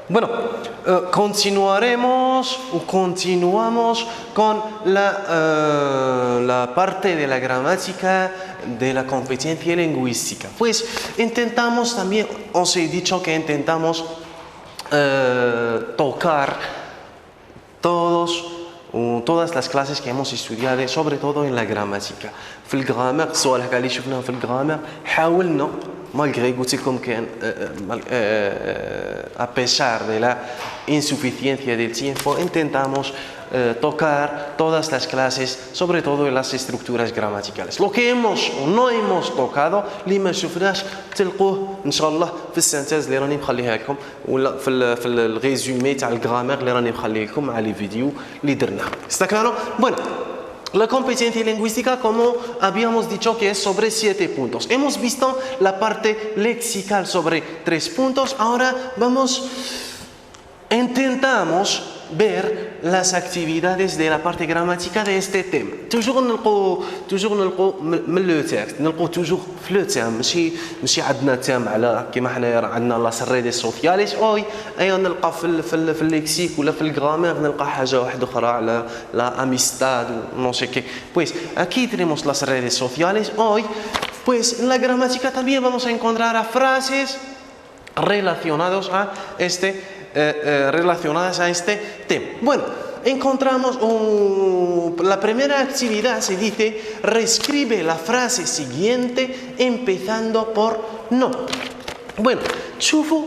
Bueno, continuamos con la parte de la gramática de la competencia lingüística. Pues intentamos también, os he dicho que intentamos tocar todas las clases que hemos estudiado, sobre todo en la gramática. في الجرامر الصوالح كاع اللي شفناهم في الجرامر حاولنا malgré قلت لكم كان a pesar de la insuficiencia del tiempo intentamos tocar todas las clases, sobre todo en las estructuras gramaticales. Lo que hemos o no hemos tocado اللي ما شفناش تلقوه ان شاء الله في السنتاز اللي راني مخليها لكم ولا في الريزومي تاع الجرامر اللي راني مخليه لكم مع لي فيديو اللي درناهم. ¿Está claro? Bueno, la competencia lingüística, como habíamos dicho, que es sobre 7 puntos. Hemos visto la parte lexical sobre 3 puntos. Ahora intentamos ver las actividades de la parte gramática de este tema. toujours نلقو من لو تيكست نلقو toujours في لو تيم ماشي عندنا تيم على كيما حنا عندنا لاس ريدي سوسياليس اوي ايا نلقى في الليكسيك ولا في الجرامير نلقى حاجه واحده اخرى على لا اميستاد نو سي كي pues aquí tenemos las redes sociales hoy pues en la gramática también vamos a encontrar a frases relacionadas a este tema. Bueno, encontramos la primera actividad se dice reescribe la frase siguiente empezando por no. Bueno, شوفوا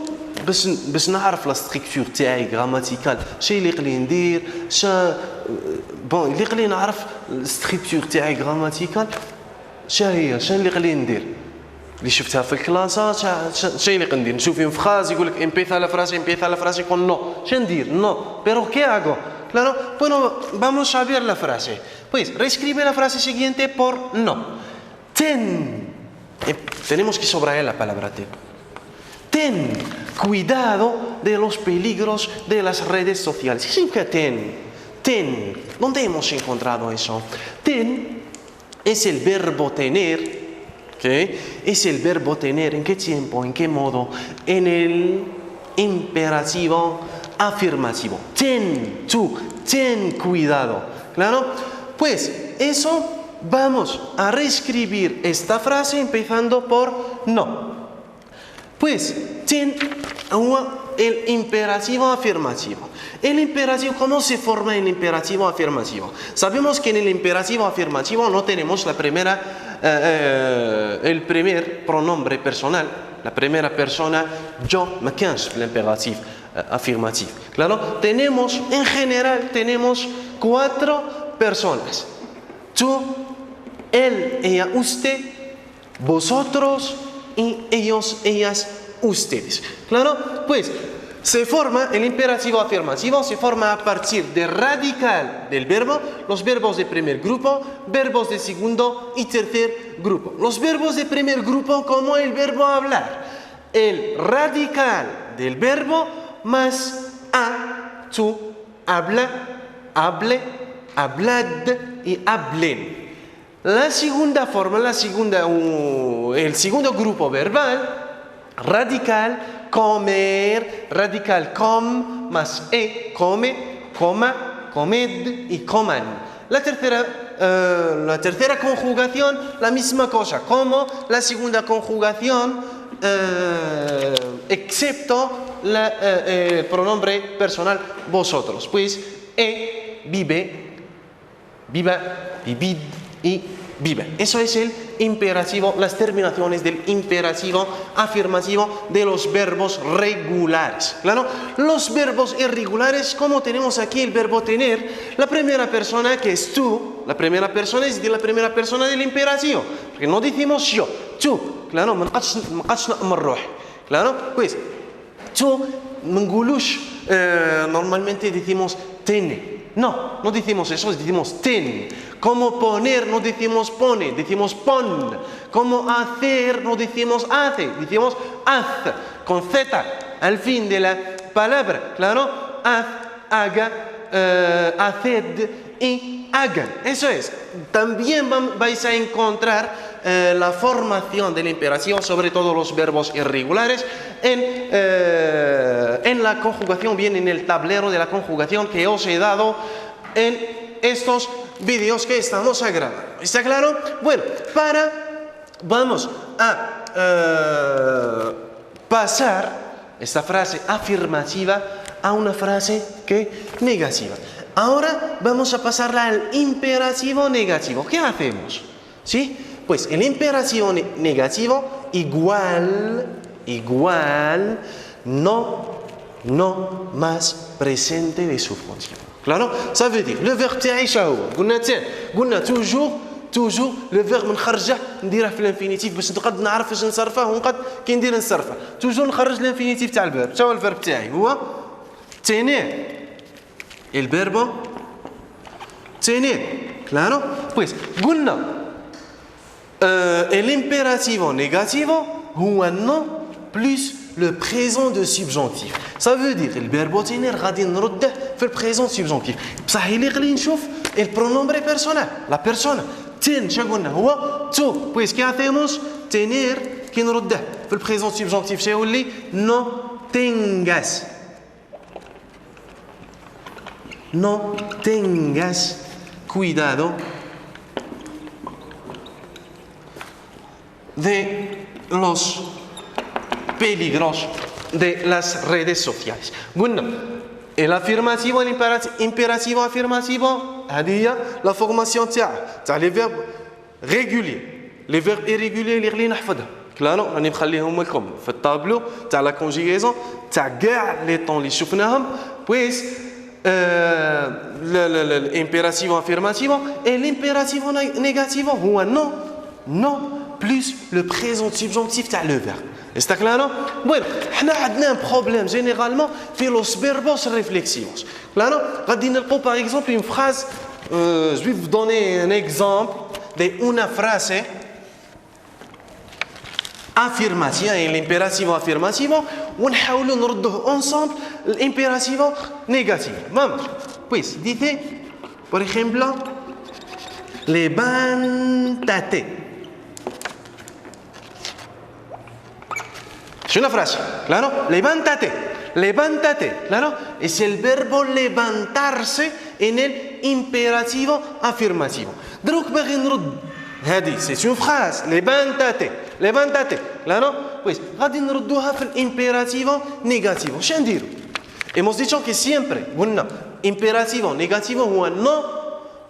باش نعرف لا ستركتور تاعي غراماتيكال شي اللي قلي ندير بون اللي قلي نعرف الستركتور تاعي غراماتيكال شنو اللي قلي ندير اللي شفتها في الكلاسات شيء اللي ندير نشوف في فراز يقول لك empieza la frase con no شنو ندير no pero qué hago claro bueno vamos a ver la frase pues reescribe la frase siguiente por no tenemos que subrayar la palabra ten cuidado de los peligros de las redes sociales. ¿Qué significa ten ¿dónde hemos encontrado eso? Ten es el verbo tener. ¿Okay? Es el verbo tener. ¿En qué tiempo? ¿En qué modo? En el imperativo afirmativo. Ten cuidado. ¿Claro? Pues eso vamos a reescribir esta frase empezando por no. Pues ten el imperativo afirmativo. El imperativo, ¿cómo se forma el imperativo afirmativo? Sabemos que en el imperativo afirmativo no tenemos el primer pronombre personal, la primera persona, yo, ما كانش في l'impératif afirmatif. Claro, en general tenemos 4 personas. Tú, él, ella, usted, vosotros y ellos, ellas, ustedes. Claro, pues se forma el imperativo afirmativo, se forma a partir del radical del verbo, los verbos de primer grupo, verbos de segundo y tercer grupo. Los verbos de primer grupo como el verbo hablar. El radical del verbo más a, tú, habla, hable, hablad y hablen. La segunda forma, el segundo grupo verbal, radical, comer, radical com más come, coma, comed y coman. La tercera conjugación, la misma cosa, como la segunda conjugación, excepto el pronombre personal vosotros. Pues vive, viva, vivid y vive. Eso es el imperativo, las terminaciones del imperativo afirmativo de los verbos regulares. Claro, los verbos irregulares, como tenemos aquí el verbo tener, la primera persona que es tú, la primera persona es de la primera persona del imperativo, porque no decimos yo, tú, claro, claro, pues tú, normalmente decimos tiene. No decimos eso, decimos ten. Como poner, no decimos pone, decimos pon. Como hacer, no decimos hace, decimos haz. Con Z al fin de la palabra, claro, haz, haga, haced y hagan. Eso es. También vais a encontrar la formación del imperativo, sobre todo los verbos irregulares, en la conjugación, bien en el tablero de la conjugación que os he dado en estos vídeos que estamos grabando. ¿Está claro? Bueno, vamos a pasar esta frase afirmativa a una frase negativa. Ahora vamos a pasarla al imperativo negativo. ¿Qué hacemos? ¿Sí? Pues el imperativo negativo igual, no más presente de subjonctif. Claro? Ça veut dire, le verbe تاعي شهو. قلنا toujours le verbe نخرجه نديره في الانفينيتيف باش نقد نعرف واش نصرفه ونقد كي ندير نصرفه. toujours نخرج الانفينيتيف تاع الفيرب. شنو هو الفيرب تاعي؟ هو tener. El verbo tener. Claro? Pues قلنا el imperativo negativo هو non plus le présent de subjonctif. Ça veut dire le verbe tener غادي نرده في البريزون سبجونتيف. بصح اللي غادي نشوف البرونومبري بيرسونال لا بيرسونا تن شنو قلنا هو تو. بويس كي hacemos tener كي نرده في البريزون سبجونتيف شيولي no tengas. No tengas cuidado de los peligros de las redes sociales. Bueno, el afirmativo, el imperativo afirmativo, هذه la formation تاع les verbes réguliers. Les verbes irréguliers اللي نحفظها. كلارو راني مخليهم لكم في الطابلو تاع لا كونجيغيزون تاع كاع لي طون اللي شفناهم. بويس l'impérativo affirmativo et l'impérativo négativo هو non plus le présent subjonctif تاع le verbe. Está claro? Bueno, حنا عندنا un problème généralement في los verbos réflexivos. Claro? غادي نلقاو par exemple une phrase, je vais vous donner un exemple de una frase affirmativa, l'imperativo affirmativo, ونحاولوا نردوه ensemble l'imperativo negativo. Vamos. Pues dice, por ejemplo, levántate. Es una frase, claro, levántate, claro, es el verbo levantarse en el imperativo afirmativo. دروك باغي نرد هذه c'est une phrase, levántate, claro, pues غادي نردوها في الامبيراتيفو نيجاتيفو. شنو نديرو؟ Hemos dicho que siempre, قلنا imperativo negativo هو no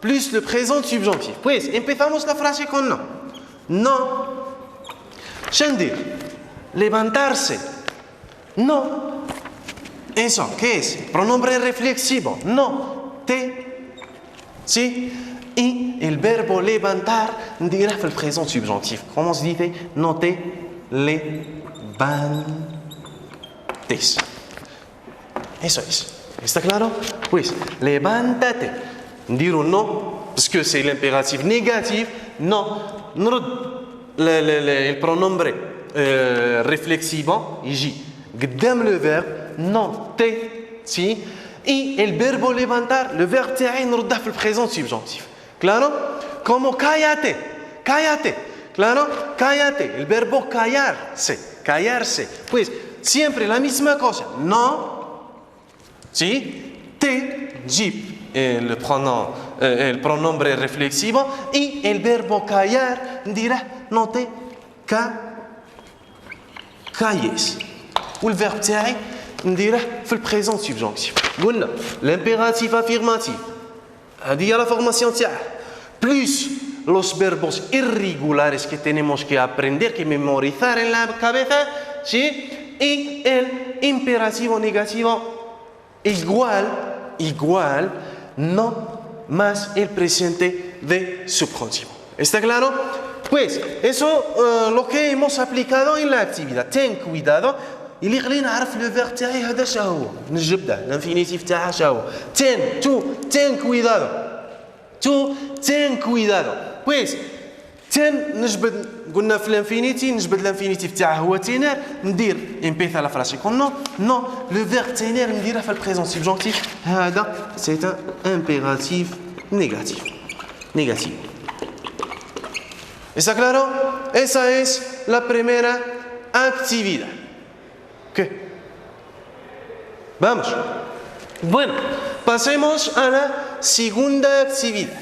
plus le présent subjonctif. Pues empezamos la frase con no. No. شنو ندير؟ levantarse. No. Eso, ¿qué es? Pronombre reflexivo. No. Te. ¿Sí? Y el verbo levantar dirá el présent subjonctif. Comment se dice? No te levantes. Eso es. ¿Está claro? Pues, levántate. Dire no, parce que c'est l'impératif négatif. Non. Le pronombre réflexivo, ici, قدام le verbe, non te, si. Et el verbo levantar, le verbe تاعي نرده في البريزون subjonctif. Claro? Como cállate. Claro? Cállate. El verbo callarse. Pues siempre la misma cosa. No. ¿Sí? Te. Jeep. El pronombre reflexivo. Y el verbo callar dirá no te calles. Ou le verbe تاعي نديره في البريزون subjonctif. قلنا l'impératif affirmatif. هذه هي la formation تاعه. Plus los verbos irregulares que tenemos que aprender, que memorizar en la cabeza, ¿sí? Y el imperativo negativo igual, no más el presente de subjuntivo. ¿Está claro? Pues eso lo que hemos aplicado en la actividad. Ten cuidado. اللي غادي نعرف لو فيرب تاعي هذا شنو هو نجبده الانفينيتيف تاعها شنو هو ten cuidado pues ten نجبد قلنا في الانفينيتي نجبد الانفينيتيف تاعها هو تينير ندير امبيثا لا فراسي كون نو لو فيرب تينير نديره في البريزون سبجونتيف هذا سي ان امبيراتيف نيجاتيف. negativo. ¿Está claro? Esa es la primera actividad. ¿Qué? Vamos. Bueno, pasemos a la segunda actividad.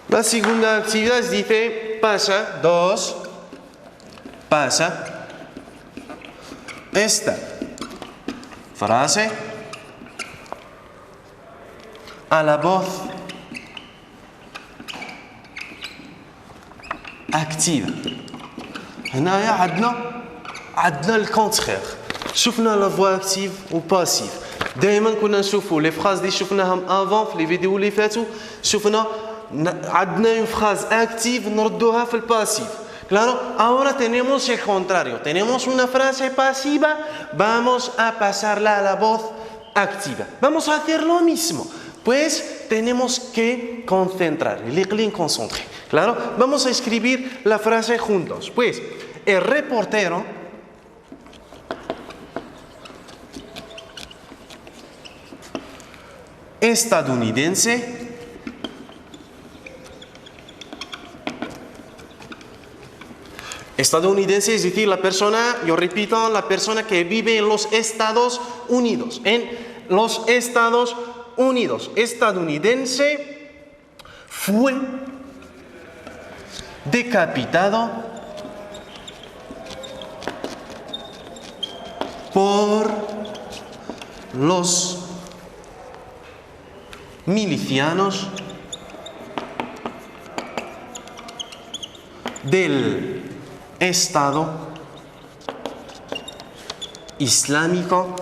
La segunda actividad dice pasa, dos, pasa esta frase a la voz active. هنا عندنا الكونترير. شفنا لا فوا اكتيف وباسيف. دائما كنا نشوفوا لي فراز اللي شفناهم افون في لي فيديو اللي فاتوا شفنا عندنا اون فراز اكتيف نردوها في الباسيف. Claro, ahora tenemos el contrario. Tenemos una frase pasiva, vamos a pasarla a la voz activa. Vamos a hacer lo mismo. Pues tenemos que concentrar, el clic concentré. Claro, vamos a escribir la frase juntos. Pues, el reportero estadounidense estadounidense, es decir, la persona, yo repito, la persona que vive en los Estados Unidos. En los Estados Unidos. Estadounidense fue decapitado por los milicianos del Estado Islámico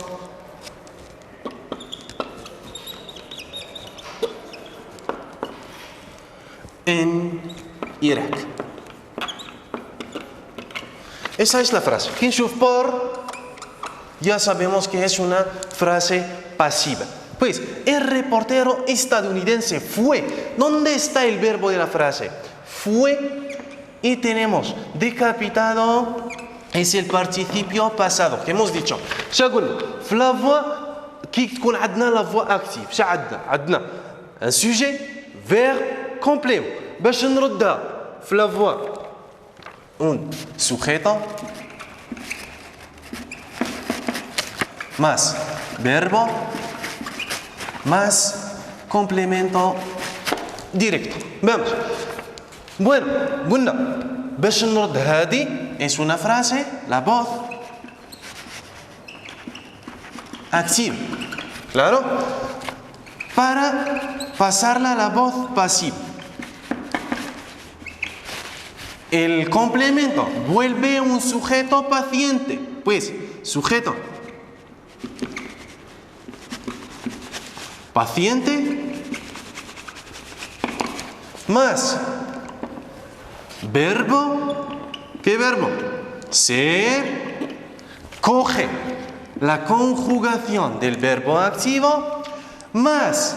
en Irak. Esa es la frase. Kinshuf por, ya sabemos que es una frase pasiva. Pues, el reportero estadounidense fue. ¿Dónde está el verbo de la frase? Fue. Y tenemos decapitado, es el participio pasado que hemos dicho. شاقول في la voix كي تكون عندنا la voix active شا عندنا un sujet verbe complément باش نردها في la voix un sujeto más verbo más complemento directo. Vamos. Bueno, قلنا باش نرد هذه es una frase, la voz active. Claro? Para pasarla a la voz pasiva. El complemento vuelve un sujeto paciente. Pues, sujeto paciente más verbo, ¿qué verbo? Ser, coge la conjugación del verbo activo más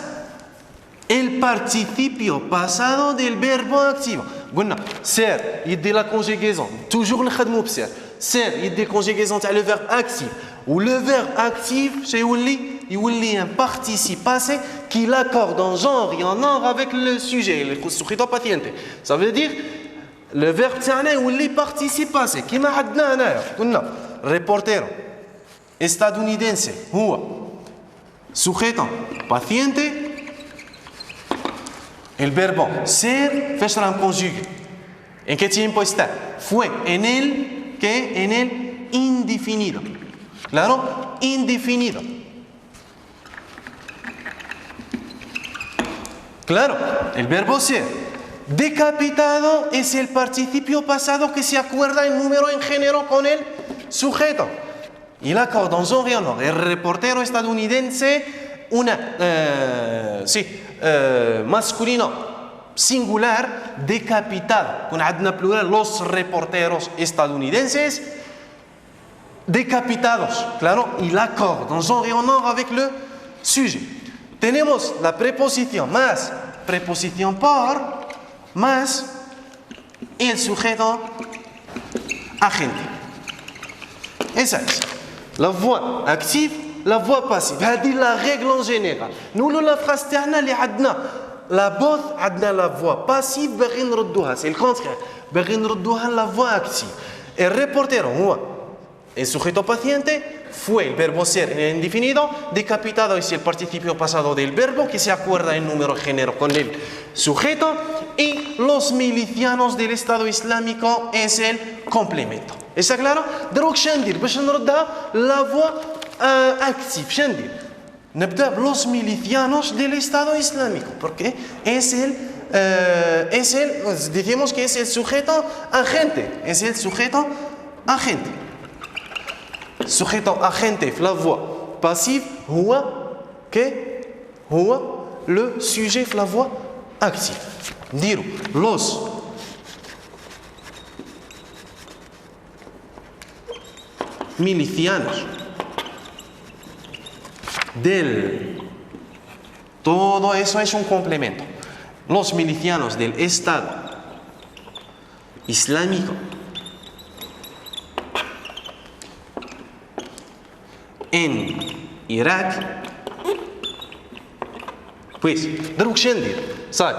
el participio pasado del verbo activo. Bueno, ser, يدي la conjugaison, toujours نخدمو بسير. Ser, يدي conjugaison تاع le verbe actif. Ou le verbe actif, c'est يولي un participe passé qui l'accorde en genre et en nombre avec le sujet, le sujeto paciente. Ça veut dire le verbe تاعنا يولي participe passé كيما عندنا هنايا قلنا reportero estadounidense هو sujeto paciente. El verbo ser فاش راه conjugué en qué tiempo está fue en el que en el indefinido. Claro, indefinido. Claro, el verbo ser. Decapitado es el participio pasado que se acuerda en número en género con el sujeto. Y la acordanzón real. El reportero estadounidense, masculino, singular decapitado. Con عندنا plural los reporteros estadounidenses decapitados. Claro, il accorde en genre et en ordre avec le sujet. Tenemos la preposición más, preposición por, más el sujeto agente. Esa es la voix active, la voix passive. هذه la règle en général. نقولوا la phrase تاعنا اللي عندنا la voix عندنا la voix passive باغي نردوها. C'est le contraire. باغي نردوها la voix active. El reportero هو el sujeto paciente, fue el verbo ser en el indefinido, decapitado es el participio pasado del verbo que se acuerda en número género con el sujeto, y los milicianos del Estado Islámico es el complemento. ¿Está claro? دروك شندير باش نردها la voix active. شندير نبدا بلوس milicianos del Estado Islámico porque es el decimos que es el sujeto agente, es el sujeto agente. Sujeto agente في la voix passive هو le sujet في la voix active. نديرو los milicianos del, todo eso es un complemento. Los milicianos del Estado Islámico en Irak. Pues دروك شندير صاي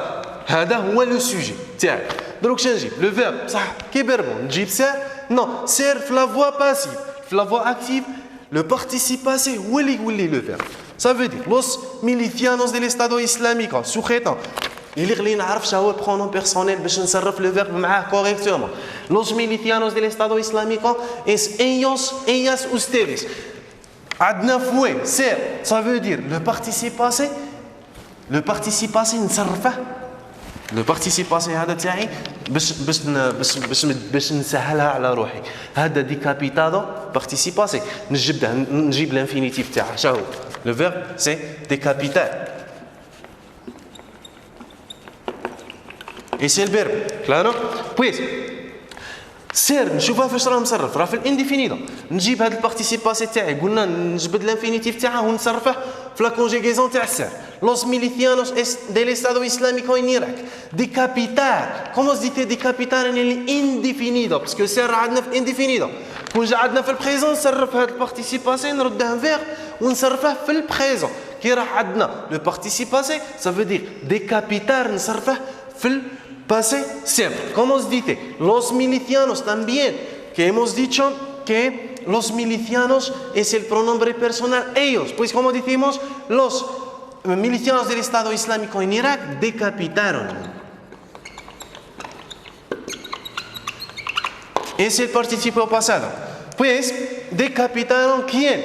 هذا هو لو سوجي تاعي. دروك شنجيب لو فيرب صح كي بربو نجيب سير نو سير في لا فوا باسيف في لا فوا اكتيف لو بارتيسيب باسي هو اللي يولي لو فيرب. Ça veut dire los milicianos del Estado Islámico سخيطا اللي نعرف شنو هو البرونون بيرسونيل باش نصرف لو فيرب معاه كوريكتومون. Los milicianos del Estado Islámico es ellos, ellas, ustedes. عندنا فوي سير ça veut dire le participe passé. Le participe passé نصرفه. Le participe passé هذا تاعي باش نسهلها على روحي. هذا ديكابيتادو participe passé نجيب الانفينيتيف تاعها. شنو هو؟ Le verbe c'est décapitar. Et c'est le verbe. Claro? Pues سير نشوفها فاش راه مصرف راه في الانديفينيدو نجيب هذا البارتيسيب باسي تاعي قلنا نجبد الانفينيتيف تاعها ونصرفه في لا كونجيغيزون تاع السير los milicianos del Estado Islámico en Irak decapitar comment se dit decapitar en el indefinido parce que سير عندنا في الانديفينيدو كون جا عندنا في البريزون نصرف هذا البارتيسيب باسي نرده فيغ ونصرفه في البريزون كي راح عندنا لو بارتيسيب باسي ça veut dire decapitar نصرفه في Pasé siempre. ¿Cómo se dice? Los milicianos también, que hemos dicho que los milicianos es el pronombre personal ellos. Pues como decimos, los milicianos del Estado Islámico en Irak decapitaron. Es el participio pasado. Pues, ¿decapitaron quién?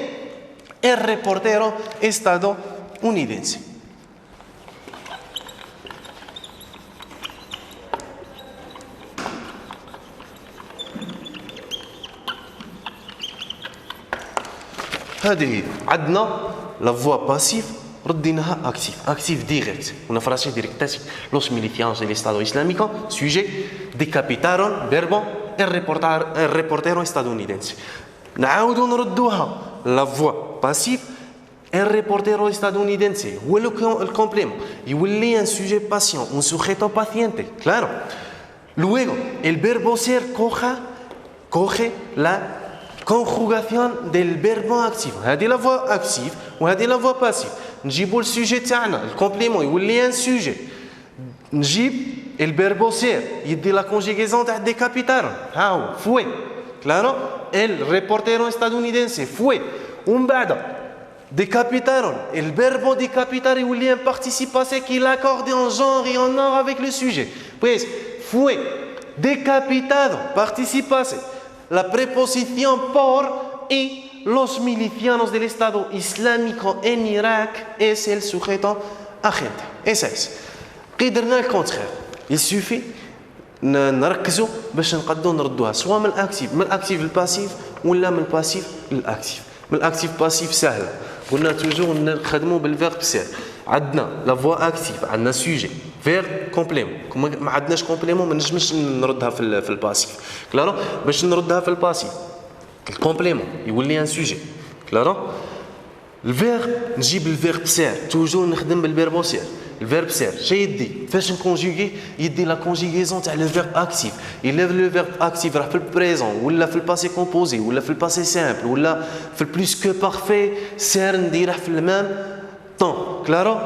El reportero estadounidense. هذه عندنا لا فوا باسيف رديناها اكتيف ديريكت una frase directa los milicianos del Estado Islámico sujet decapitaron verbo el reportero estadounidense نعاودوا نردوها لا فوا باسيف el reportero estadounidense هو el complément يولي un sujet patient un sujeto paciente claro luego el verbo ser coge la conjugación del verbo actif. هذه la voix active وهذه la voix passive. نجيبوا السوجي تاعنا الكومبليمون يولي ان سوجي. نجيب الفيربو سير يدي لا كونجيغيزون تاع ديكابيتارون. ها هو فوي. كلارو el reportero estadounidense fue. ومن بعد décapitaron. El verbo décapitar يولي un participe passé qui l'accorde en genre et en ordre avec le sujet. Pues fue decapitado participe passé. La preposición por y los milicianos del Estado Islámico en Irak es el sujeto agente. Esa es. قدرنا الكونترير. Il suffit نركزوا باش نقدروا نردوها سواء من الاكتيف للباسيف ولا من الباسيف للاكتيف. من الاكتيف باسيف سهله. قلنا توجور نخدموا بالفيرب سير. عندنا لا فوا اكتيف عندنا سوجي verbe complément. كما ما عندناش complément ما نجمش نردها في الباسيف. كلارو باش نردها في الباسيف الكومبليمون يولي ان سوجي. كلارو الفيرب نجيب الفيرب سير توجور نخدم بالفيرب سير. الفيرب سير شي يدي فاش نكونجوغي يدي لا كونجوغيزون تاع لو فيرب اكتيف. يلف لو فيرب اكتيف راه في البريزون ولا في الباسي كومبوزي ولا في الباسي سامبل ولا في البلوس كو بارفي سير نديره في المام طون. كلارو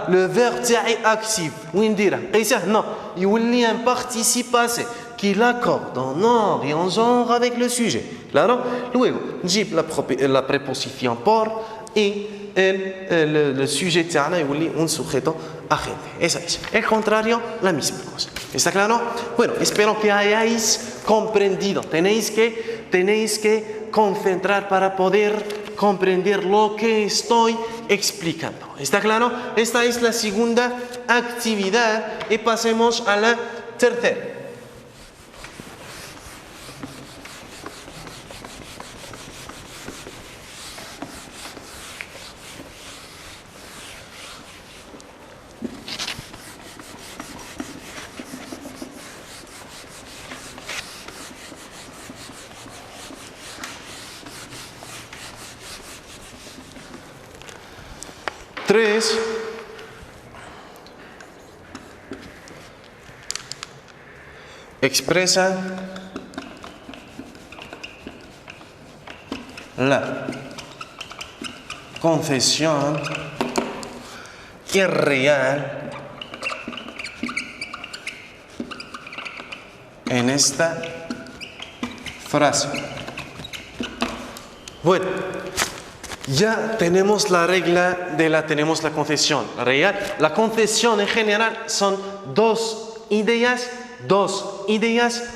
لو فيرب تاعي اكتيف وين نديره قيسه نو يولي ان بارتيسيب باسي qui l'accorde en ordre et en genre avec le sujet. Claro? Luego, نجيب la préposition por et le sujet تاعنا يولي un sujeto agente. Eso es. El contrario, la misma cosa. ¿Está claro? Bueno, espero que hayáis comprendido. Tenéis que concentrar para poder comprender lo que estoy explicando. ¿Está claro? Esta es la segunda actividad y pasemos a la tercera. Tres, expresa la confesión irreal en esta frase. Bueno, ya tenemos la regla tenemos la confesión real. La confesión en general son dos ideas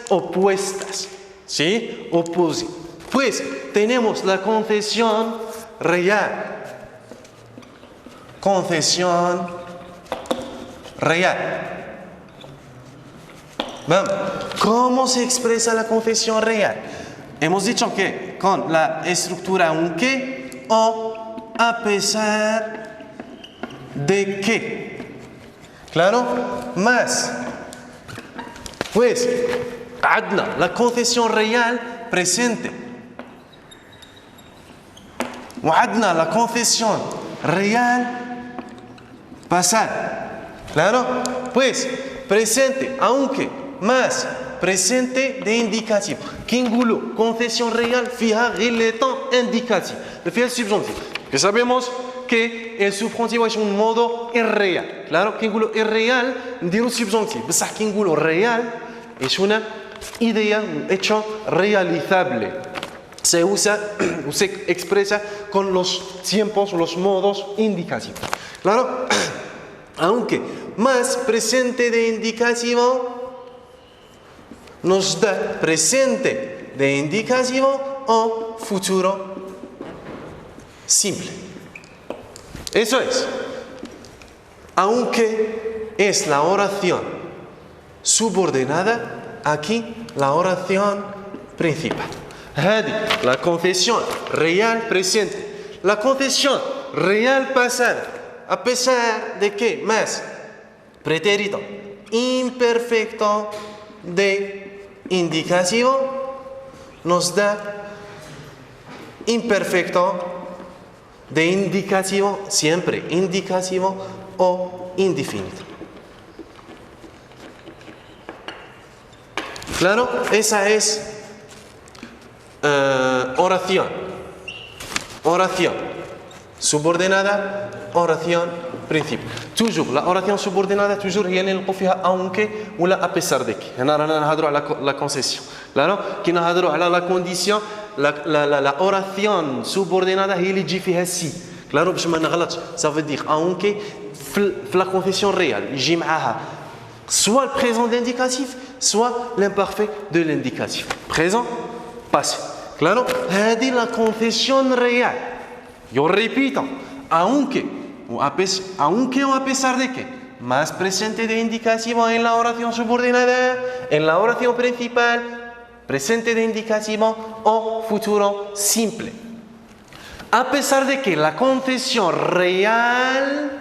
opuestas, ¿sí? Opposées. Pues tenemos la confesión real. Confesión real. Vamos. ¿Cómo se expresa la confesión real? Hemos dicho que con la estructura aunque o a pesar de que. ¿Claro? Más. Pues, عندنا la confesión real presente. وعندنا la confesión real pasada. ¿Claro? Pues, presente, aunque, más, presente de indicativo. كي نقولوا confesión real فيها غير لي temps indicatif. فيها السبجونتيف. Que sabemos que el subjuntivo es un modo irreal. Claro, كي نقولوا irreal نديروا subjuntivo. بصح كي نقولوا real es una idea, un hecho realizable. Se usa o se expresa con los tiempos, los modos indicativos. Claro, aunque más presente de indicativo nos da presente de indicativo o futuro simple. Eso es. Aunque es la oración subordinada, aquí la oración principal. هذه la confesión real presente. La confesión real pasada, a pesar de que más pretérito imperfecto de indicativo nos da imperfecto de indicativo, siempre indicativo o indefinido. Claro, esa es oración. Oración subordinada, oración principio. Toujours, la oración subordinada toujours هي اللي نلقوا فيها aunque ولا a pesar de que. هنا رانا نهضروا على la concession. Claro, كي نهضروا على la condition, la oración subordinada هي اللي تجي فيها si. Claro, باش ما نغلطش. Ça veut dire aunque في la confession réelle يجي معاها soit le présent d'indicatif, soit l'imparfait de l'indicatif. Présent, passé. Claro, هذه la confesión real. Yo repito, aunque o a pesar de que, más presente de indicativo en la oración subordinada, en la oración principal, presente de indicativo o futuro simple. A pesar de que la confesión real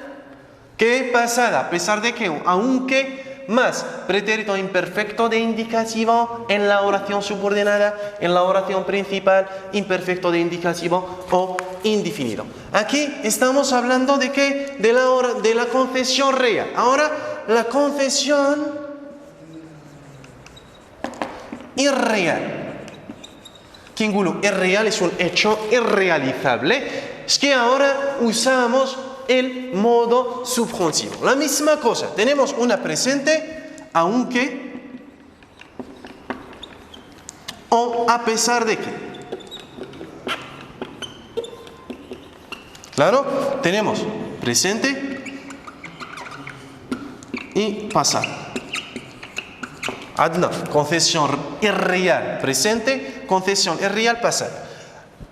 que pasada, a pesar de que, aunque, más pretérito imperfecto de indicativo en la oración subordinada, en la oración principal, imperfecto de indicativo o indefinido. Aquí estamos hablando de qué? De la concesión real. Ahora, la concesión irreal. Kingulo, irreal es un hecho irrealizable. Es que ahora usamos el modo subjuntivo. La misma cosa. Tenemos una presente, aunque o a pesar de que. Claro, tenemos presente y pasado. Adna, concesión irreal presente, concesión irreal pasado.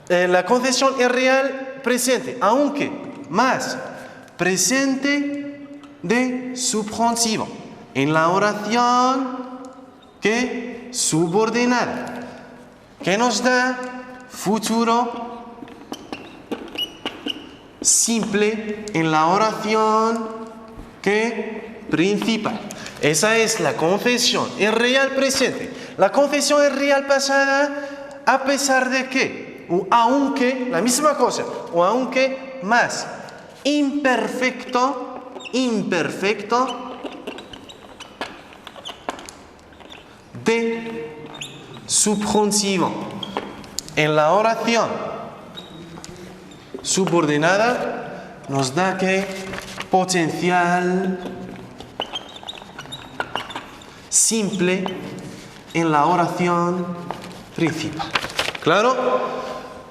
La concesión irreal presente, aunque más presente de subjuntivo en la oración que subordinada, que nos da futuro simple en la oración que principal. Esa es la concesión irreal presente. La concesión irreal pasada, a pesar de que, o aunque, la misma cosa, o aunque más imperfecto de subjuntivo en la oración subordinada nos da que potencial simple en la oración principal. Claro?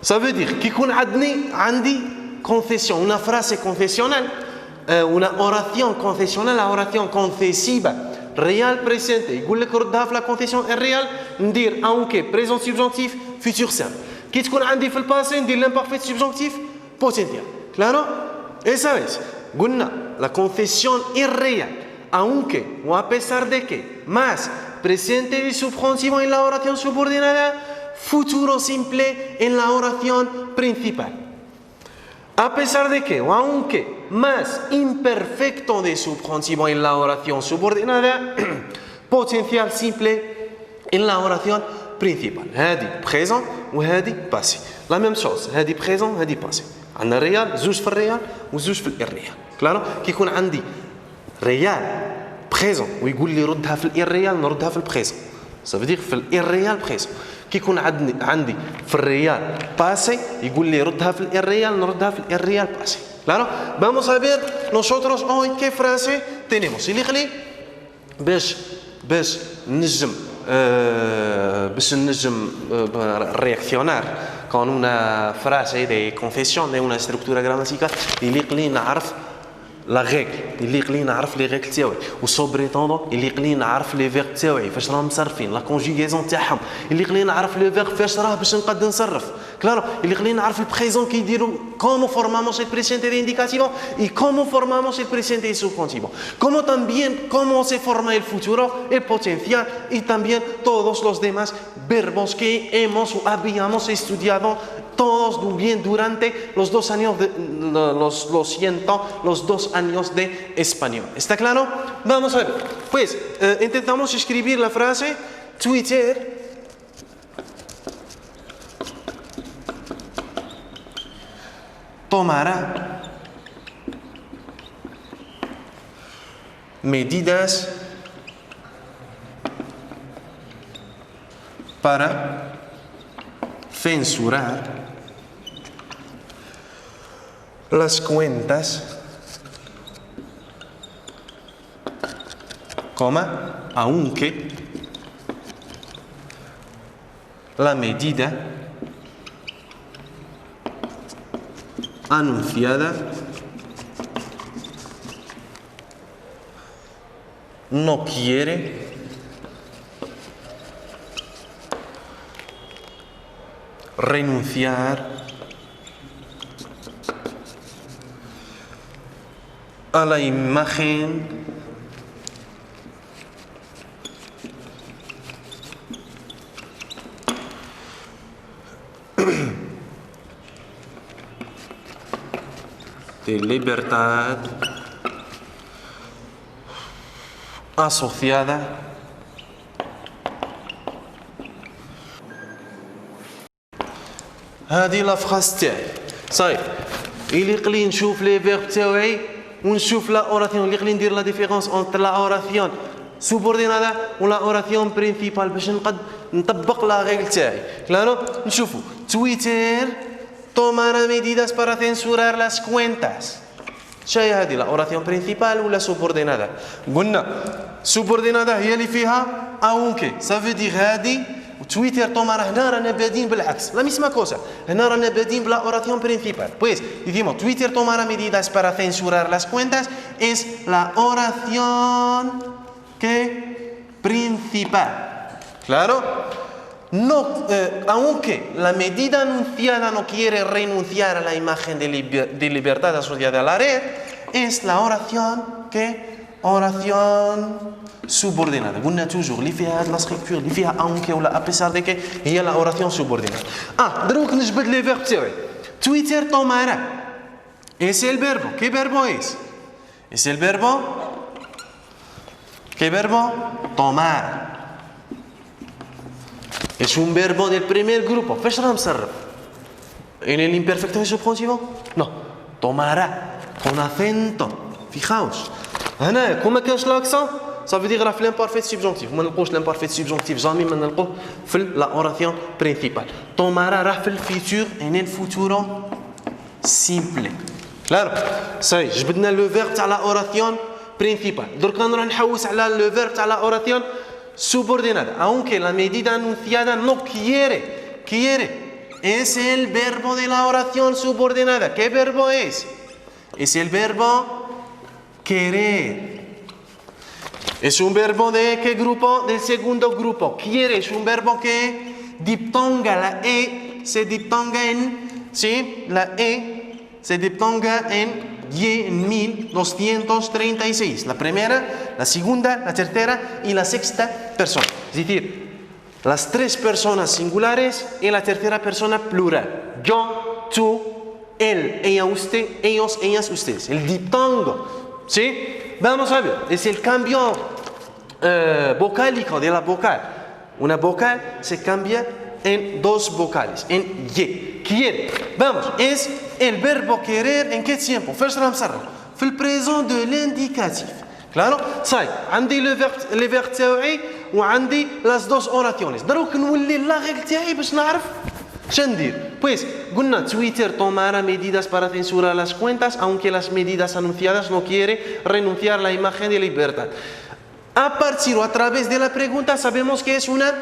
Ça veut dire qu'il y a une confession, una frase confesional, una oración confesional, la oración concesiva, real presente. يقول لك ردها في la confession irréelle, ندير aunque présent subjonctif futur simple. كي تكون عندي في الباسé ندير l'imparfait subjonctif potentiel. Claro? Esa es. قلنا la confesión irreal, aunque o a pesar de que, más presente y subjuntivo en la oración subordinada, futuro simple en la oración principal. A pesar de que, o aunque, más imperfecto de subjuntivo en la oración subordinada, potencial simple en la oración principal. هذه présent وهذه passé. La même chose. هذه présent وهذه passé. عندنا ريال، زوج في الريال وزوج في الإريال. كلارو؟ كي يكون عندي ريال بريزون ويقول لي ردها في الإريال نردها في البريزون. Ça veut dire في الإريال بريزون. كي يكون عندي في الريال باسي يقول لي ردها في الإريال نردها في الإريال باسي. Claro? Vamos a ver nosotros hoy qué frase tenemos. اللي خلي باش نجم reaccionar con una frase de confesión de una estructura gramatical يليق لي نعرف لا ريغل يليق لي نعرف لي ريغل تاعي وسوبري طوندو يليق لي نعرف لي فيرب تاعي فاش راهم مصرفين لا كونجيغيزون تاعهم يليق لي نعرف لي فيرب فاش راه باش نقد نصرف كلارو يليق لي نعرف البريزون كيديروا كومو فورماموس el presente de indicativo y cómo formamos el presente de subjuntivo como también cómo se forma el futuro el potencial y también todos los demás verbos que hemos o habíamos estudiado todos bien durante los 2 años los 2 años de español. ¿Está claro? Vamos a ver. Pues intentamos escribir la frase Twitter tomará medidas para censurar las cuentas, aunque la medida anunciada no quiere renunciar a la imagen de libertad asociada هذه لا فراس تاعي صاي يليق لي نشوف لي فيرب تاعي ونشوف لا اوراسيون يليق لي ندير لا ديفيرونس اونتر لا اوراسيون سوبوردينادا ولا اوراسيون برينسيبال باش نقد نطبق لا ريغل تاعي كلارو نشوفوا تويتر tomará medidas para censurar las cuentas شاي هذه لا اوراسيون برينسيبال ولا سوبوردينادا قلنا سوبوردينادا هي اللي فيها اونكي سا فو دير هذه تويتر تومارا هنا رانا بادين بالعكس لا ميسما كوسا هنا رانا بادين بلا اوراسيون برينسيبال pues decimos Twitter tomará medidas para censurar las cuentas es la oración que principal claro no aunque la medida anunciada no quiere renunciar a la imagen de libertad asociada a la red es la oración que oración subordinada قلنا توجور اللي فيها هاد لا ستركتور اللي فيها aunque ولا a pesar de que هي la oración subordinada دروك نجبد لي فيرب تاعي تويتر tomará es el verbo ¿qué verbo es el verbo ¿qué verbo tomar es un verbo del primer grupo فاش راه مصرف en el imperfecto y subjuntivo no tomará con acento fijaos هنا كون كانش لاكسون ça veut dire راه في l'imparfait subjonctif ما نلقوش l'imparfait subjonctif jamais ما نلقوه في la oración principal tomará راه في الفيتور en el futuro simple claro صاي جبدنا لو فيرب تاع la oración principal درك نروح نحوس على لو فيرب تاع la oración subordinada aunque la medida anunciada no quiere es el verbo de la oración subordinada ¿qué verbo es el verbo querer es un verbo de qué grupo del segundo grupo quiere es un verbo que diptonga la e se diptonga en sí la e se diptonga en 1236 la primera la segunda la tercera y la sexta persona es decir las tres personas singulares y la tercera persona plural yo tú él ella usted ellos ellas ustedes el diptongo ¿sí? Vamos a ver es el cambio vocálico de la vocal una vocal se cambia en dos vocales en y quiere vamos es el verbo querer en qué tiempo فاش راه مصرف في البريزون دو لانديكاتيف claro صاي عندي لي فيرب تاعي وعندي لاس دوس اوراسيونيز دروك نولي لا ريغل تاعي باش نعرف شندير pues قلنا Twitter tomará medidas para censurar las cuentas aunque las medidas anunciadas no quiere renunciar a la imagen de libertad a partir o a través de la pregunta sabemos que es una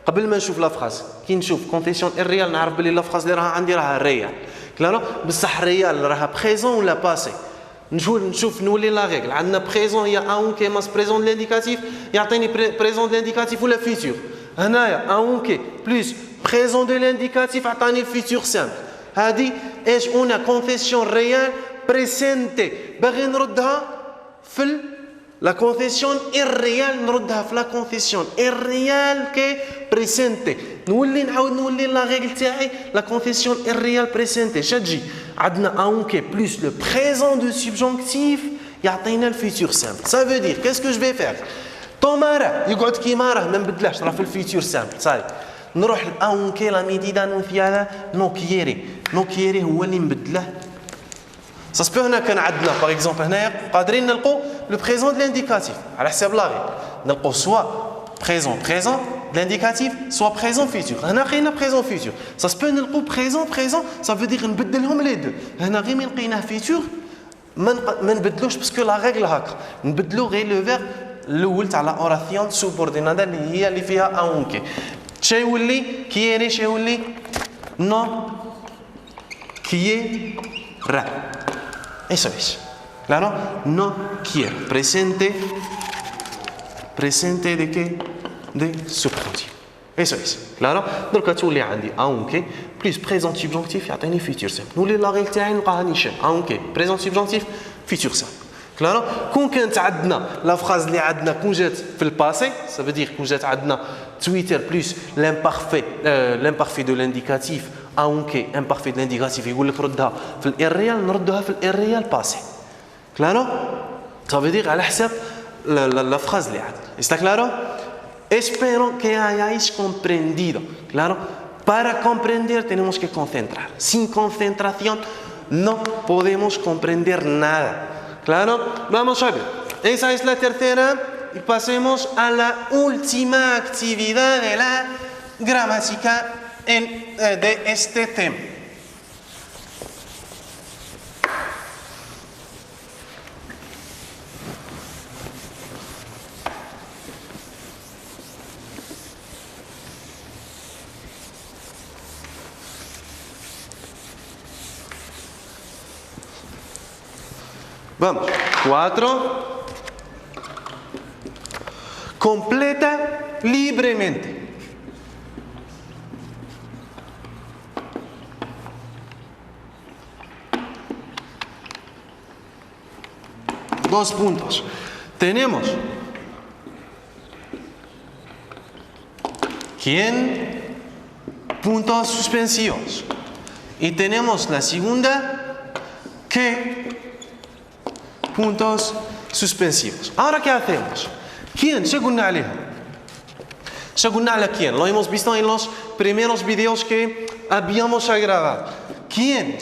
قبل ما نشوف لا فراز كي نشوف كونفيسيون الريال نعرف بلي لا فراز اللي راها عندي راها ريال كلارو بصح ريال راها بريزون ولا باسي نشوف نولي لا ريغل عندنا بريزون هي اونكي ماس بريزون لانديكاتيف يعطيني بريزون لانديكاتيف ولا فيتور هنايا اونكي بلس بريزون دو لانديكاتيف عطاني الفيتور سامبل هذه ايش اون كونفيسيون ريال بريسنتي باغي نردها في la concesión irreal نردها في la concesión irreal que presente نولي نعاود نولي لا ريغل تاعي la concesión irreal presente شتجي عندنا aunque plus le présent de subjonctif يعطينا الفيتور سامبل ça veut dire qu'est-ce que je vais faire tomará يقعد كيما راه ما نبدلهاش راه في الفيتور سامبل صاي نروح aunque la medida anunciada no quiere هو اللي نبدله Ça se peut هنا كان عندنا par exemple هنايا قادرين نلقوا le présent de l'indicatif على حساب لاغي نلقوا soit présent de l'indicatif soit présent futur هنا لقينا présent futur ça se peut نلقوا présent ça veut dire نبدلهم les deux هنا غير ما لقيناه futur ما نبدلوش باسكو لا ريغل هكا نبدلو غير لو فيرب الاول تاع لا اوراسيون سوبوردينادا اللي هي اللي فيها اونكي شي يولي كييري شي يولي نو كييرا Eso es. Claro, no quiero. Presente de qué? De subjonctif. Eso es. Claro. Donc, تولي عندي aunque plus présent subjonctif يعطيني futur simple. نولي لا ريغل تاعي نلقاها نيشان. aunque présent subjonctif futur simple. Claro. كون كانت عندنا لا فراز اللي عندنا كون جات في الباسي, ça veut dire كون جات عندنا Twitter plus l'imparfait de l'indicatif aunque imparfait de l'indicatif يقول لك ردها في الاريال نردها في الاريال باسي كلارو ça veut dire على حساب la frase leal. ¿Está claro? Espero que hayáis comprendido. Claro, para comprender tenemos que concentrar. Sin concentración no podemos comprender nada. Claro, vamos a ver. Esa es la tercera y pasemos a la última actividad de la gramática de este tema. Vamos, 4. Completa libremente. Dos puntos. Tenemos ¿quién? Puntos suspensivos. Y tenemos la segunda ¿qué? Puntos suspensivos. Ahora, ¿qué hacemos? ¿Quién? شو قلنا على quién? Lo hemos visto en los primeros videos que habíamos grabado. ¿Quién?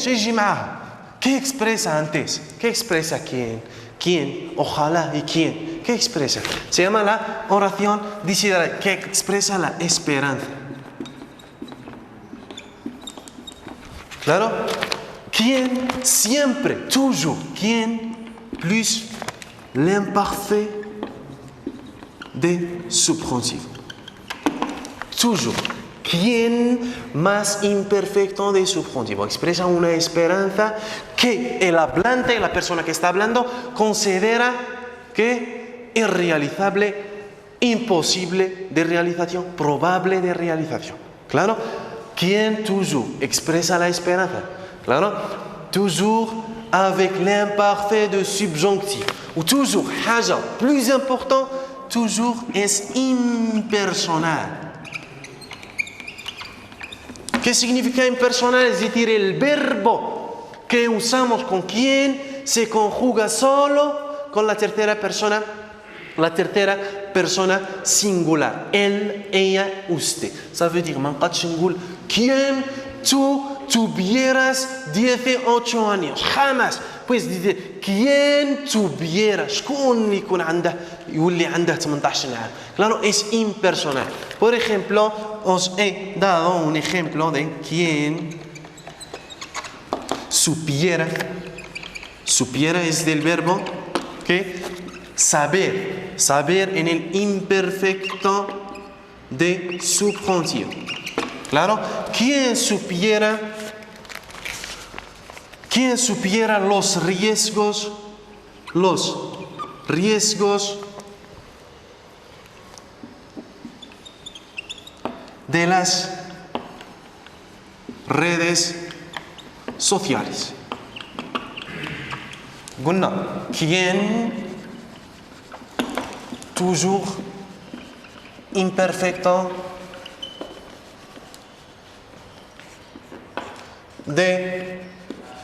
¿Qué expresa antes? ¿Qué expresa quién? ¿Quién? Ojalá y quién. ¿Qué expresa? Se llama la oración desideraria, que expresa la esperanza. ¿Claro? ¿Quién? Siempre, toujours. ¿Quién? Plus l'imparfait de subjuntivo. Toujours. ¿Quién? Más imperfecto de subjuntivo. Expresa una esperanza que el hablante, la persona que está hablando, considera que es irrealizable, imposible de realización, probable de realización. ¿Claro? ¿Quién? Toujours. Expresa la esperanza. ¿Claro? Toujours avec l'imparfait de subjonctif. Ou toujours, haja, plus important, toujours es impersonal. ¿Qué significa impersonal? Es decir, el verbo que usamos con quién se conjuga solo con la tercera persona singular. Él, ella, usted. Ça veut dire, man qadsh nqul, ¿quién tú tuvieras 18 años? Jamás. Pues dice, ¿quién tuviera? شكون يكون عنده يولي عنده 18 عام. Claro, es impersonal. Por ejemplo, os he dado un ejemplo de quién supiera. Supiera es del verbo que saber. Saber en el imperfecto de subjuntivo. Claro, ¿quién supiera los riesgos de las redes sociales? قلنا ¿quién? Toujours imperfecto de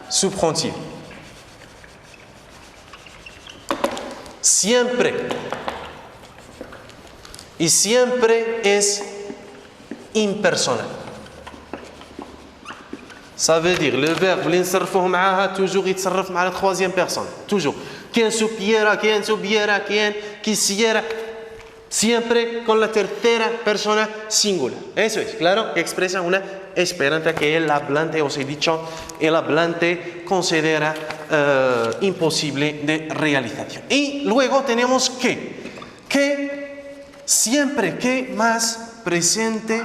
subjuntivo. Siempre. Y siempre es impersonal. Ça veut dire le verbe اللي نصرفوه معاها toujours يتصرف مع la troisième personne. Toujours. Quien supiera, quien quisiera. Siempre con la tercera persona singular. Eso es, claro, que expresa una esperanza que el hablante, os he dicho, el hablante considera imposible de realización. Y luego tenemos que siempre que más presente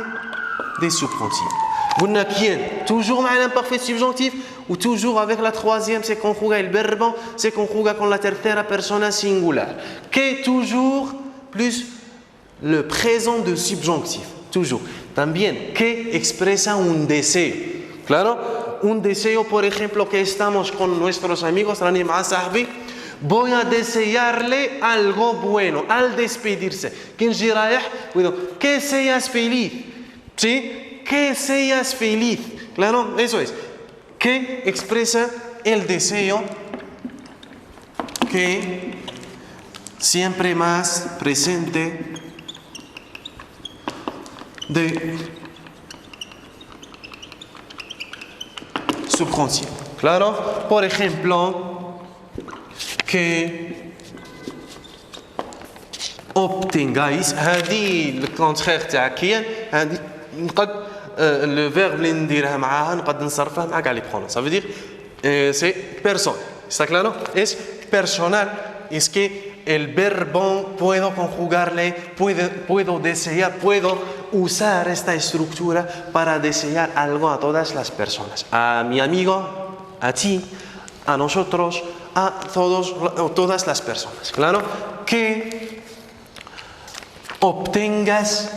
de subjuntivo. قلنا quién, toujours مع l'imparfait subjonctif ou toujours avec la troisième se conjuga el verbo, se conjuga con la tercera persona singular. Que toujours plus le présent de subjonctif, toujours. También que expresa un deseo. Claro, un deseo, por ejemplo, que estamos con nuestros amigos, راني مع صاحبي, voy a desearle algo bueno al despedirse. كي نجي رايح que seas feliz. ¿Sí? Que seas feliz. Claro, eso es. Que expresa el deseo que siempre más presente de subconsciente. Claro, por ejemplo, que obtengáis, هذه الكونترير تاع كيان هذه نقد le verbe اللي نديرها معاها نقد نصرفها مع كاع لي برونون. Ça veut dire c'est personne. ¿Está claro? Es personal. Es que el verbo puedo conjugarle, puedo desear, puedo usar esta estructura para desear algo a todas las personas. A mi amigo, a ti, a nosotros, a todas las personas. Claro, que obtengas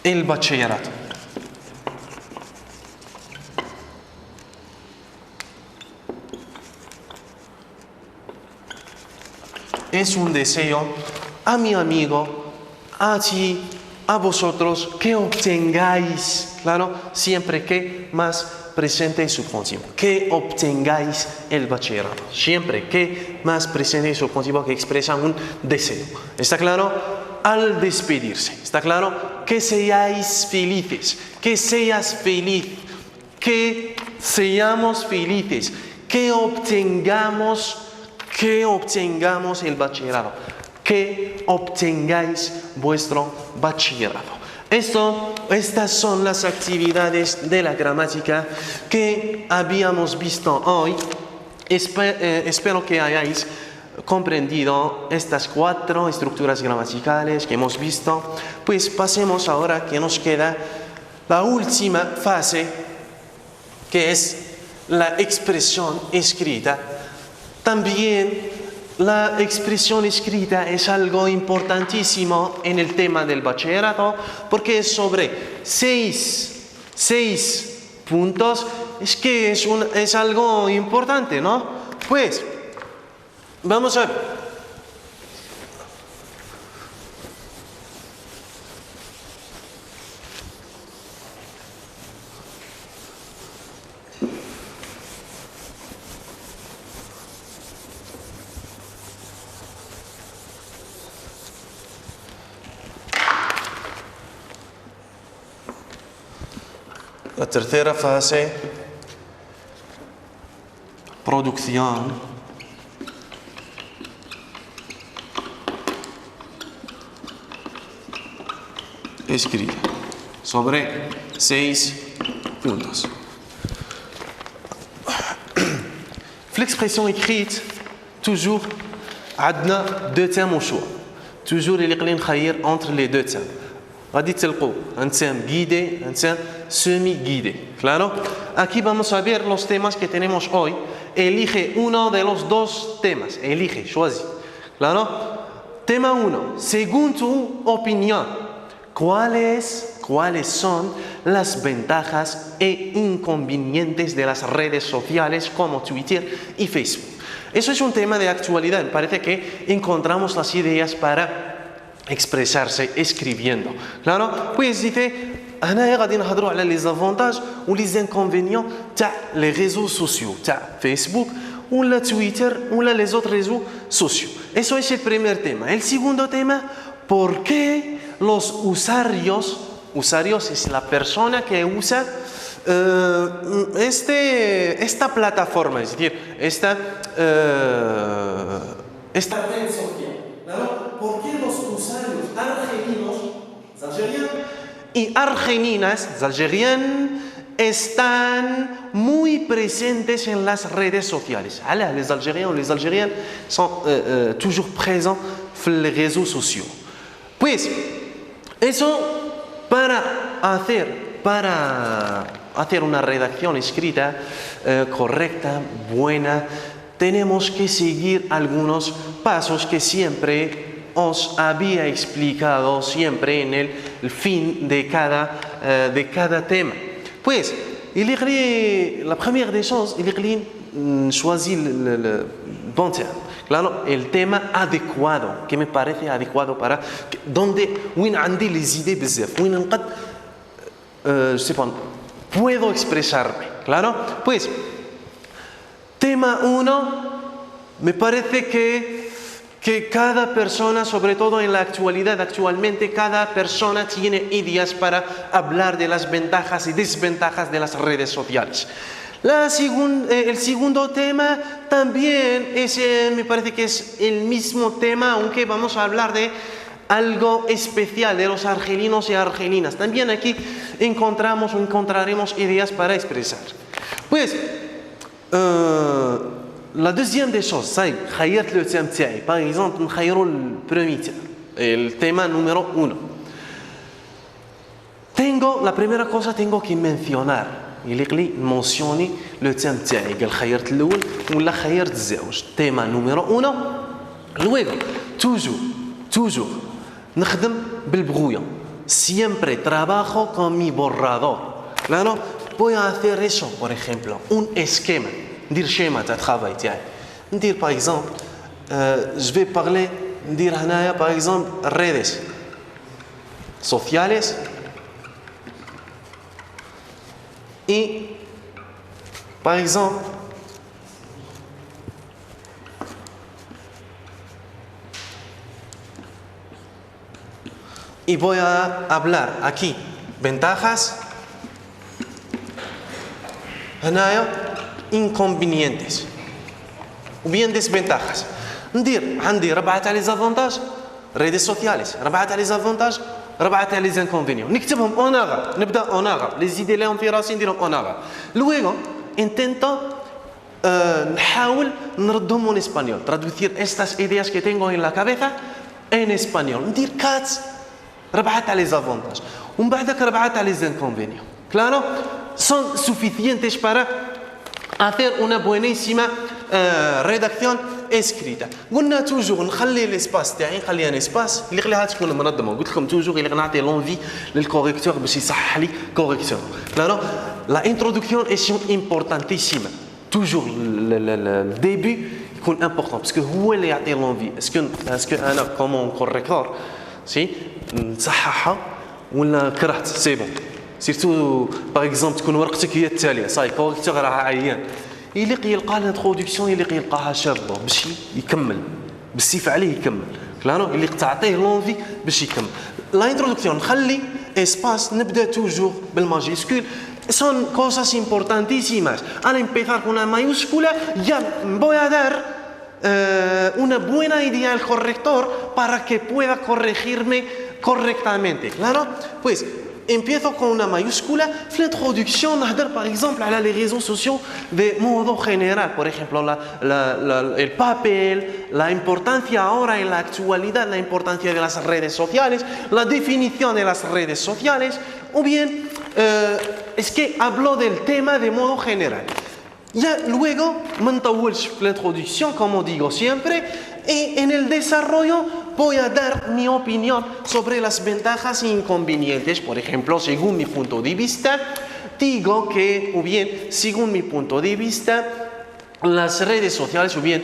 el bachillerato. Es un deseo a mi amigo, a ti, a vosotros, que obtengáis, claro, siempre que más presente y subjuntivo, que obtengáis el bachillerato, siempre que más presente y subjuntivo que expresa un deseo. ¿Está claro? Al despedirse, ¿está claro? Que seáis felices, que seas feliz, que seamos felices, que obtengamos el bachillerato, que obtengáis vuestro bachillerato. Estas son las actividades de la gramática que habíamos visto hoy. Espero que hayáis comprendido estas 4 estructuras gramaticales que hemos visto. Pues pasemos ahora, que nos queda la última fase, que es la expresión escrita. También la expresión escrita es algo importantísimo en el tema del bachillerato, porque es sobre 6 puntos. Es que es algo importante, ¿no? Pues, vamos a ver. La tercera fase, producción escrita, sobre 6 puntos. L'expression écrite, toujours, عندنا 2 termes au choix. Toujours اللي قلنا نخير entre les 2 termes. غادي تلقوا un terme guidé, un terme semi-guidé. Claro. Aquí vamos a ver los temas que tenemos hoy. Elige uno de los 2 temas. Elige, choisis. Claro. Tema 1. Según tu opinión, ¿cuáles son las ventajas e inconvenientes de las redes sociales como Twitter y Facebook? Eso es un tema de actualidad. Me parece que encontramos las ideas para expresarse escribiendo. Claro, pues dice, هنايا غادي نهضروا على les avantages ou les inconvénients تاع les réseaux sociaux, تاع Facebook ou la Twitter ou les autres réseaux sociaux. Eso es el primer tema. El segundo tema, ¿por qué los usuarios es la persona que usa esta plataforma, es decir, esta red social? ¿Claro? ¿Por qué los usuarios argelinos, algériens y argelinas, algériennes, están muy presentes en las redes sociales? Alors, les Algériens ou les Algériennes sont toujours présents sur les réseaux sociaux. Pues, eso para hacer una redacción escrita correcta, buena, tenemos que seguir algunos pasos que siempre os había explicado siempre en el fin de cada tema. Pues, la première des choses, il choisit le bon terme. Claro, el tema adecuado, que me parece adecuado para donde وين عندي les idées بزاف, وين نقد puedo expresarme. Claro, pues Tema 1, me parece que cada persona, sobre todo en la actualidad, actualmente cada persona tiene ideas para hablar de las ventajas y desventajas de las redes sociales. El segundo tema también me parece que es el mismo tema, aunque vamos a hablar de algo especial de los argelinos y argelinas. También aquí encontraremos ideas para expresar. Pues, la deuxième des choses, c'est خيرت le thème تاعي. Par exemple, نخيروا le premier thème, el tema número 1. La primera cosa tengo que mencionar. يليق لي نمونسيوني لو تيم تاعي قال خيرت الاول ولا خيرت الزوج. تيما نوميرو 1. luego toujours نخدم بالبغويه. siempre trabajo con mi borrador. Claro, voy a hacer eso, por ejemplo, un esquema. ندير schéma تاع travail تاعي. ندير par exemple je vais parler ندير هنايا par exemple redes sociales. Et, par exemple, y voy a hablar aquí ventajas, inconvenientes, o bien desventajas. عندي 4 تاع les avantages, redes sociales, 4 تاع les avantages, 4 تاع les inconvénients. نكتبهم en arabe, نبدا en arabe. Les idées اللي هم في راسي نديرهم en arabe. Luego intento نحاول نردهم en español, traducir estas ideas que tengo en la cabeza en español. ندير 4 تاع les avantages. ومن بعدك 4 تاع les inconvénients. Claro, son suficientes para hacer una buenísima redacción escrita. قلنا توجور نخلي الاسباس تاعي نخليها ان اسباس اللي خليها تكون منظمه. قلت لكم توجور اللي نعطي لونفي للكوريكتور باش يصحح لي كوريكتور. Claro, la introduction est importantissima. toujours le début يكون important parce que هو اللي يعطي لونفي. اسكو انا كومون كوريكتور سي نصححها ولا كرهت سي بون. سيرتو باغ اكزومبل تكون ورقتك هي التاليه صاي كوريكتور راه عيان يليق يلقى الانترودكسيون يليق يلقاها شابه باش يكمل بالسيف عليه يكمل. كلارو يليق تعطيه لونفي باش يكمل. لا انترودكسيون نخلي اسباس نبدا توجور بالماجيسكول. son cosas importantísimas. Al empezar con una mayúscula ya voy a dar una buena idea al corrector para que pueda corregirme correctamente. Claro, pues empiezo con una mayúscula. En la introducción, par exemple, a les réseaux sociaux de modo general. Por ejemplo, el papel, la importancia ahora en la actualidad, la importancia de las redes sociales, la definición de las redes sociales, o bien es que hablo del tema de modo general. Ya luego me enطولش في la introducción, como digo siempre, y en el desarrollo voy a dar mi opinión sobre las ventajas e inconvenientes. Por ejemplo, según mi punto de vista, digo que, o bien, según mi punto de vista, las redes sociales, o bien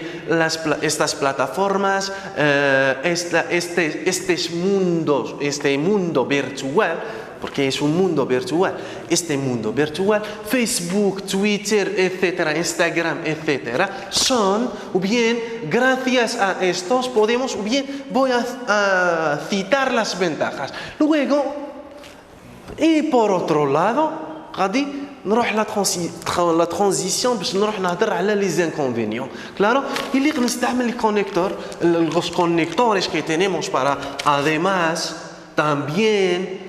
estas plataformas, este mundo virtual, porque es un mundo virtual, este mundo virtual, Facebook, Twitter, etcétera, Instagram, etcétera, son, o bien, gracias a estos podemos, o bien, voy a citar las ventajas. Luego, y por otro lado, غادي نروح لا ترانزيسيون باش نروح نهضر على لي زانكونفينيون. Claro, يليق نستعمل الكونيكتور los conectores que tenemos para además también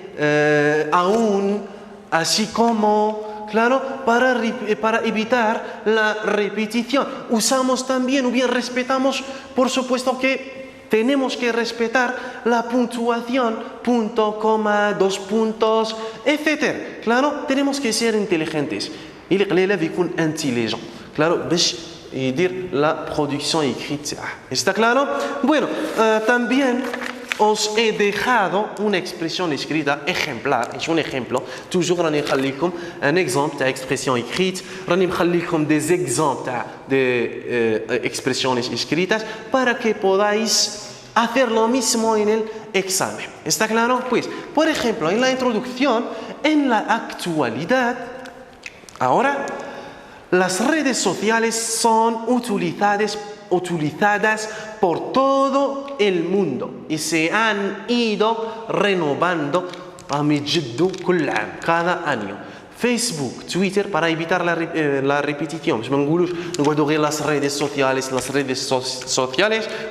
aún así como claro para evitar la repetición usamos también o bien respetamos por supuesto que tenemos que respetar la puntuación, punto, coma, 2 puntos, etc. Claro, tenemos que ser inteligentes. Il est يكون intelligent. Claro, باش يدير la producción écrite. ¿Está claro? Bueno, también os he dejado una expresión escrita ejemplar. Es un ejemplo. Toujours راني نخليكم un exemple تاع expression écrite. راني نخليكم des exemples de expresiones escritas para que podáis hacer lo mismo en el examen. ¿Está claro? Pues, por ejemplo, en la introducción, en la actualidad, ahora, Las redes sociales son utilizadas por todo el mundo y se han ido renovando cada año. Facebook, Twitter, para evitar la repetición. Las redes sociales,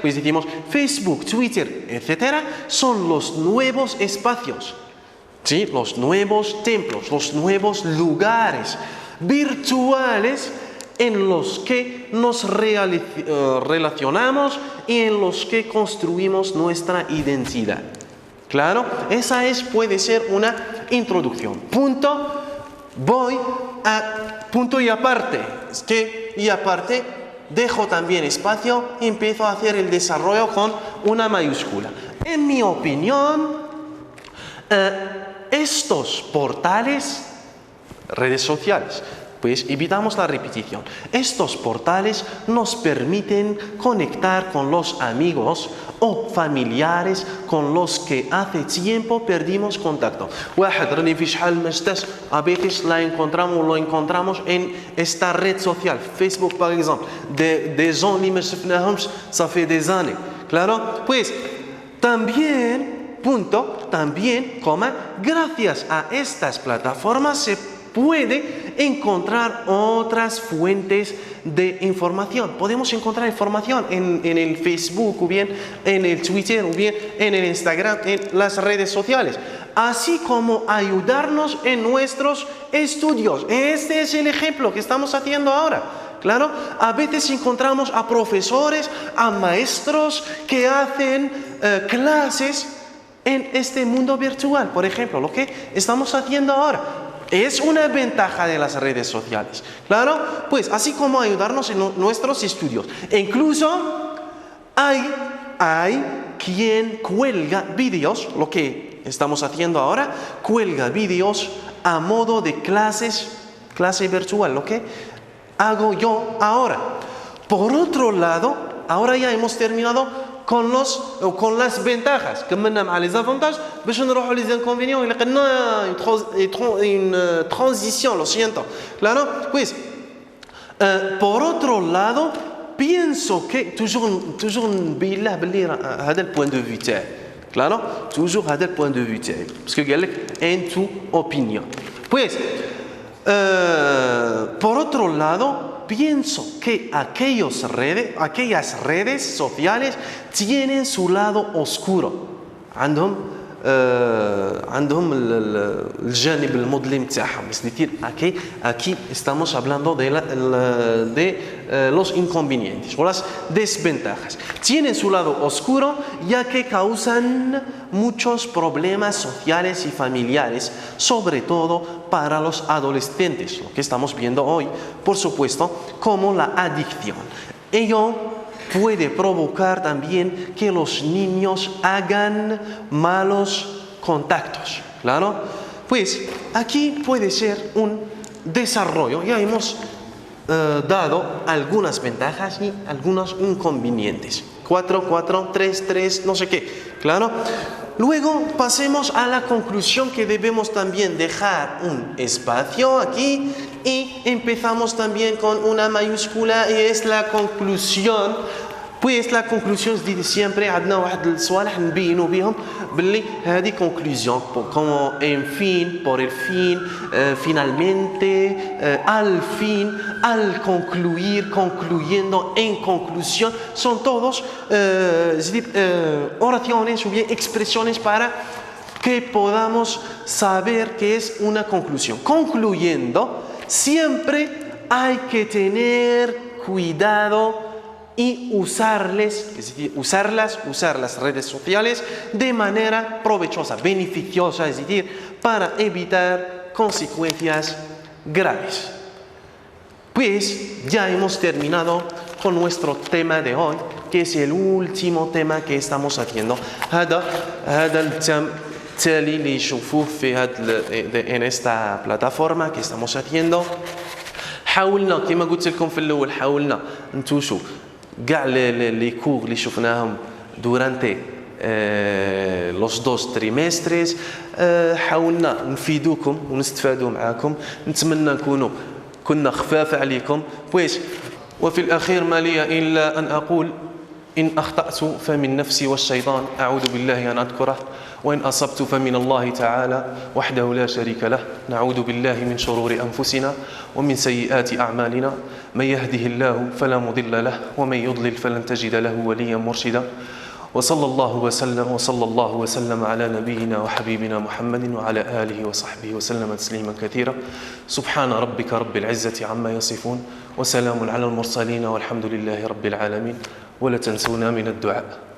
pues decimos Facebook, Twitter, etc. son los nuevos espacios, ¿sí? Los nuevos templos, los nuevos lugares virtuales en los que nos relacionamos y en los que construimos nuestra identidad. Claro, esa puede ser una introducción. Voy a punto y aparte. Y aparte dejo también espacio y empiezo a hacer el desarrollo con una mayúscula. En mi opinión, estos portales, redes sociales, pues evitamos la repetición. Estos portales nos permiten conectar con los amigos o familiares con los que hace tiempo perdimos contacto. A veces lo encontramos en esta red social, Facebook por ejemplo, des gens que no ça fait des années. Claro, pues también, gracias a estas plataformas se puede encontrar otras fuentes de información. Podemos encontrar información en el Facebook, o bien en el Twitter, o bien en el Instagram, en las redes sociales, así como ayudarnos en nuestros estudios. Este es el ejemplo que estamos haciendo ahora. Claro, a veces encontramos a profesores, a maestros que hacen clases en este mundo virtual. Por ejemplo, lo que estamos haciendo ahora. Es una ventaja de las redes sociales. Claro, pues así como ayudarnos en nuestros estudios. E incluso hay quien cuelga vídeos, lo que estamos haciendo ahora, cuelga vídeos a modo de clase virtual, lo que hago yo ahora. Por otro lado, ahora ya hemos terminado con las ventajas. كملنا مع les avantages باش نروحوا les inconvénients y لقينا une transition, lo siento. Claro, pues por otro lado pienso que toujours نبين له باللي هذا البوان دو فيو تاعي. Claro, toujours هذا البوان دو فيو تاعي parce que قال لك en tu opinion. Pues por otro lado pienso que aquellas redes sociales tienen su lado oscuro. عندهم الجانب المظلم تاعهم. Es decir, aquí estamos hablando de los inconvenientes o las desventajas. Tienen su lado oscuro ya que causan muchos problemas sociales y familiares, sobre todo para los adolescentes, lo que estamos viendo hoy, por supuesto, como la adicción. Ello puede provocar también que los niños hagan malos contactos. Claro, pues aquí puede ser un desarrollo. Ya hemos dado algunas ventajas y algunos inconvenientes. 4, 4, 3, 3, no sé qué. Claro. Luego pasemos a la conclusión, que debemos también dejar un espacio aquí y empezamos también con una mayúscula y es la conclusión. Pues la conclusión se dice siempre عندنا واحد الصوالح نبينوا بهم باللي هذه conclusion como en fin, por el fin, finalmente, al fin, al concluir, concluyendo, en conclusión, son todos oraciones o bien expresiones para que podamos saber qué es una conclusión. Concluyendo, siempre hay que tener cuidado y usarles, es decir, usar las redes sociales de manera provechosa, beneficiosa, es decir, para evitar consecuencias graves. Pues ya hemos terminado con nuestro tema de hoy, que es el último tema que estamos haciendo. هذا التالي اللي يشوفوه en esta plataforma que estamos haciendo. حاولنا كما قلت لكم في الأول، حاولنا نتوشوا كاع لي كور اللي شفناهم durante los 2 trimestres. حاولنا نفيدوكم ونستفادوا معاكم. نتمنى نكونوا كنا خفاف عليكم. وفي الأخير ما لي إلا أن أقول إن أخطأت فمن نفسي والشيطان، أعوذ بالله أن أذكره، وإن أصبت فمن الله تعالى وحده لا شريك له. نعوذ بالله من شرور أنفسنا ومن سيئات أعمالنا، من يهده الله فلا مضل له ومن يضلل فلن تجد له وليا مرشدا. وصلى الله وسلم على نبينا وحبيبنا محمد وعلى آله وصحبه وسلم تسليما كثيرا. سبحان ربك رب العزة عما يصفون وسلام على المرسلين والحمد لله رب العالمين. ولا تنسونا من الدعاء.